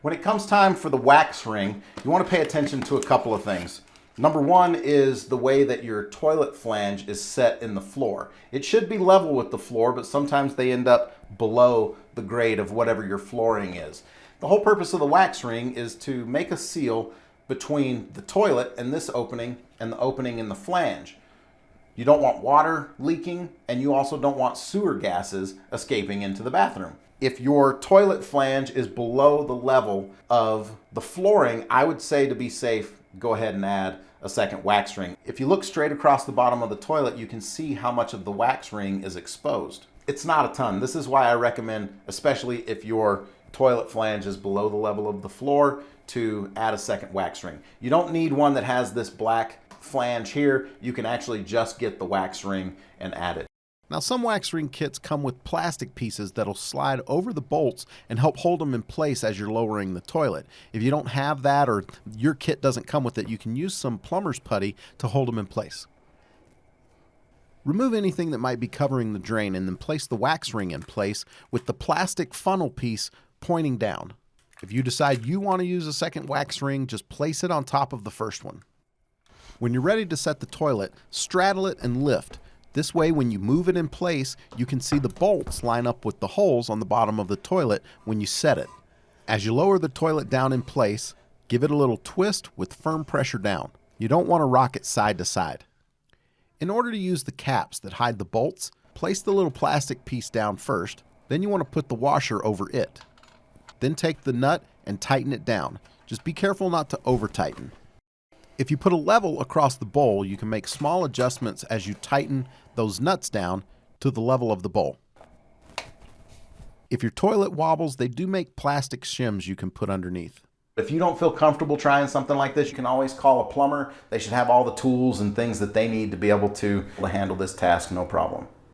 When it comes time for the wax ring, you want to pay attention to a couple of things. Number one is the way that your toilet flange is set in the floor. It should be level with the floor, but sometimes they end up below the grade of whatever your flooring is. The whole purpose of the wax ring is to make a seal between the toilet and this opening and the opening in the flange. You don't want water leaking, and you also don't want sewer gases escaping into the bathroom. If your toilet flange is below the level of the flooring, I would say to be safe, go ahead and add a second wax ring. If you look straight across the bottom of the toilet, you can see how much of the wax ring is exposed. It's not a ton. This is why I recommend, especially if your toilet flange is below the level of the floor, to add a second wax ring. You don't need one that has this black flange here. You can actually just get the wax ring and add it. Now, some wax ring kits come with plastic pieces that'll slide over the bolts and help hold them in place as you're lowering the toilet. If you don't have that, or your kit doesn't come with it, you can use some plumber's putty to hold them in place. Remove anything that might be covering the drain and then place the wax ring in place with the plastic funnel piece pointing down. If you decide you want to use a second wax ring, just place it on top of the first one. When you're ready to set the toilet, straddle it and lift. This way, when you move it in place, you can see the bolts line up with the holes on the bottom of the toilet when you set it. As you lower the toilet down in place, give it a little twist with firm pressure down. You don't want to rock it side to side. In order to use the caps that hide the bolts, place the little plastic piece down first. Then you want to put the washer over it. Then take the nut and tighten it down. Just be careful not to over tighten. If you put a level across the bowl, you can make small adjustments as you tighten those nuts down to the level of the bowl. If your toilet wobbles, they do make plastic shims you can put underneath. If you don't feel comfortable trying something like this, you can always call a plumber. They should have all the tools and things that they need to be able to handle this task, no problem.